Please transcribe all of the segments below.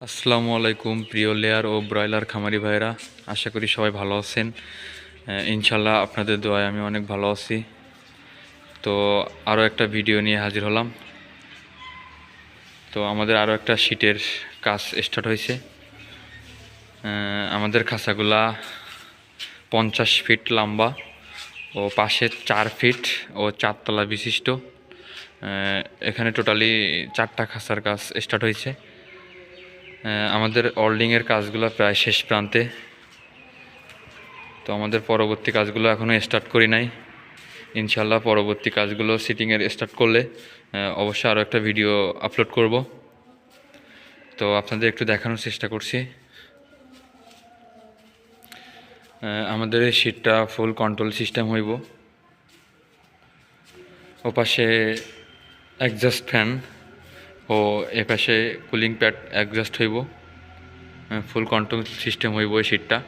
আসসালামু আলাইকুম প্রিয় লেয়ার ও ব্রয়লার খামারি ভাইরা, আশা করি সবাই ভালো আছেন। ইনশাল্লাহ আপনাদের দোয়ায় আমি অনেক ভালো আছি। তো আরও একটা ভিডিও নিয়ে হাজির হলাম। তো আমাদের আরও একটা শীটের কাজ স্টার্ট হয়েছে। আমাদের খাঁচাগুলা 50 ফিট লম্বা ও পাশে 4 ফিট ও 4 তলা বিশিষ্ট। এখানে টোটালি 4টা খাঁচার কাজ স্টার্ট হয়েছে। আমাদের ওল্ডিংয়ের কাজগুলো প্রায় শেষ প্রান্তে। তো আমাদের পরবর্তী কাজগুলো এখনও স্টার্ট করি নাই। ইনশাল্লাহ পরবর্তী কাজগুলো সিটিংয়ের স্টার্ট করলে অবশ্যই আরও একটা ভিডিও আপলোড করব। তো আপনাদের একটু দেখানোর চেষ্টা করছি। আমাদের এই শীটটা ফুল কন্ট্রোল সিস্টেম হইব। ওপাশে অ্যাডজাস্ট ফ্যান ও এপাশে কুলিং প্যাড অ্যাডজাস্ট হইব। ফুল কন্ট্রোল সিস্টেম হইব এই শীটটা।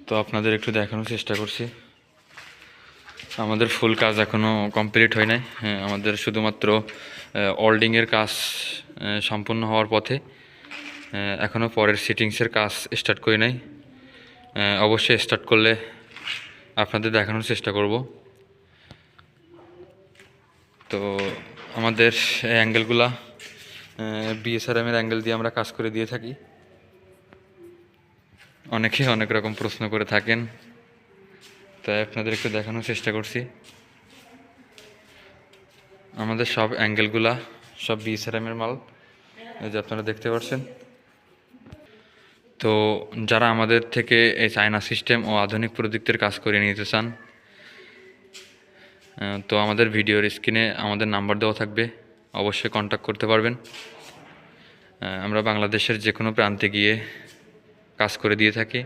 তো আপনাদের একটু দেখানোর চেষ্টা করছি। আমাদের ফুল কাজ এখনও কমপ্লিট হয় নাই। আমাদের শুধুমাত্র ওল্ডিংয়ের কাজ সম্পূর্ণ হওয়ার পথে। এখনও পরের সিটিংসের কাজ স্টার্ট করি নাই। অবশ্যই স্টার্ট করলে আপনাদের দেখানোর চেষ্টা করব। তো আমাদের অ্যাঙ্গেলগুলা বিএসআরএমের অ্যাঙ্গেল দিয়ে আমরা কাজ করে দিয়ে থাকি। অনেকে অনেক রকম প্রশ্ন করে থাকেন, তাই আপনাদের একটু দেখানোর চেষ্টা করছি। আমাদের সব অ্যাঙ্গেলগুলা সব বিএসআরএমের মাল, এই যে আপনারা দেখতে পাচ্ছেন। তো যারা আমাদের থেকে এই চায়না সিস্টেম ও আধুনিক প্রযুক্তির কাজ করে নিতে চান, তো আমাদের ভিডিওর স্ক্রিনে আমাদের নাম্বার দেওয়া থাকবে, অবশ্যই কন্ট্যাক্ট করতে পারবেন। আমরা বাংলাদেশের যে কোনো প্রান্তে গিয়ে কাজ করে দিয়ে থাকি।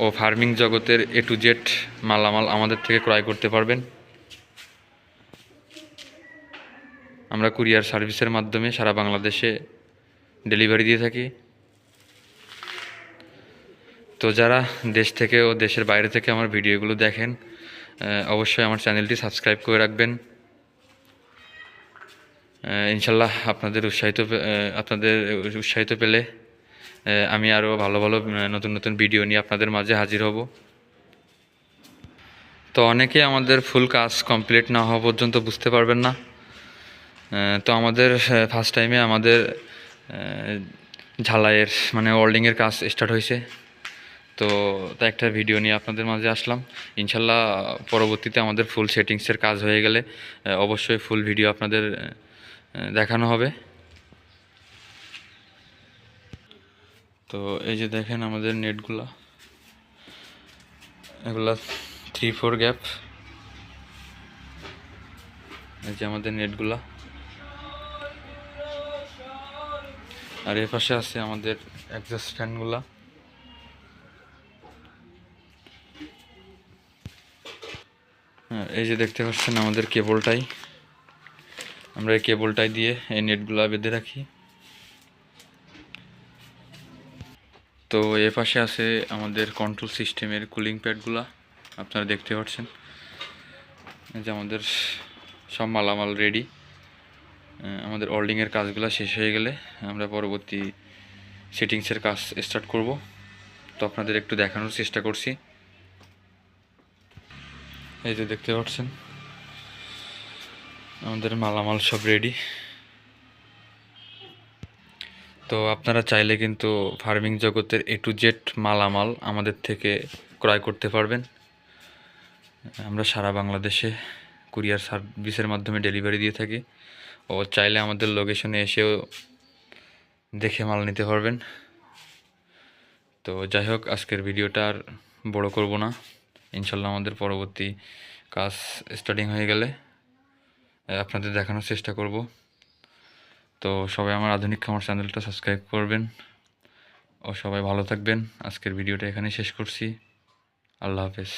ও ফার্মিং জগতের A to Z মালামাল আমাদের থেকে ক্রয় করতে পারবেন। আমরা কুরিয়ার সার্ভিসের মাধ্যমে সারা বাংলাদেশে ডেলিভারি দিয়ে থাকি। তো যারা দেশ থেকে ও দেশের বাইরে থেকে আমার ভিডিওগুলো দেখেন, অবশ্যই আমার চ্যানেলটি সাবস্ক্রাইব করে রাখবেন। ইনশাল্লাহ আপনাদের উৎসাহিত পেলে আমি আরও ভালো ভালো নতুন নতুন ভিডিও নিয়ে আপনাদের মাঝে হাজির হব। তো অনেকে আমাদের ফুল কাজ কমপ্লিট না হওয়া পর্যন্ত বুঝতে পারবেন না। তো আমাদের ফার্স্ট টাইমে আমাদের ঝালাইয়ের মানে ওল্ডিংয়ের কাজ স্টার্ট হয়েছে। তো তাই একটা ভিডিও নিয়ে আপনাদের মাঝে আসলাম। ইনশাল্লাহ পরবর্তীতে আমাদের ফুল সেটিংসের কাজ হয়ে গেলে অবশ্যই ফুল ভিডিও আপনাদের দেখানো হবে। তো এই যে দেখেন আমাদের নেটগুলা, এগুলা 3-4 গ্যাপ। এই যে আমাদের নেটগুলা, আর এর পাশে আছে আমাদের এক্সস্ট ফ্যানগুলা। এই যে দেখতে পাচ্ছেন আমাদের কেবলটাই, আমরা এই কেবলটাই দিয়ে এই নেটগুলা বেঁধে রাখি। তো এ পাশে আছে আমাদের কন্ট্রোল সিস্টেমের কুলিং প্যাডগুলা, আপনারা দেখতে পাচ্ছেন। এই যে আমাদের সব মালামাল রেডি। আমাদের ওল্ডিংয়ের কাজগুলো শেষ হয়ে গেলে আমরা পরবর্তী সেটিংসের কাজ স্টার্ট করব। তো আপনাদের একটু দেখানোর চেষ্টা করছি। এই যে দেখতে পাচ্ছেন আমাদের মালামাল সব রেডি। তো আপনারা চাইলে কিন্তু ফার্মিং জগতের A to Z মালামাল আমাদের থেকে ক্রয় করতে পারবেন। আমরা সারা বাংলাদেশে কুরিয়ার সার্ভিসের মাধ্যমে ডেলিভারি দিয়ে থাকি। ও চাইলে আমাদের লোকেশনে এসেও দেখে মাল নিতে পারবেন। তো যাই হোক, আজকের ভিডিওটা আর বড় করব না। ইনশাল্লাহ আমাদের পরবর্তী কাজ স্টার্টিং হয়ে গেলে আপনাদের দেখানোর চেষ্টা করব। তো সবাই আমার আধুনিক খামার চ্যানেলটা সাবস্ক্রাইব করবেন ও সবাই ভালো থাকবেন। আজকের ভিডিওটা এখানেই শেষ করছি। আল্লাহ হাফেজ।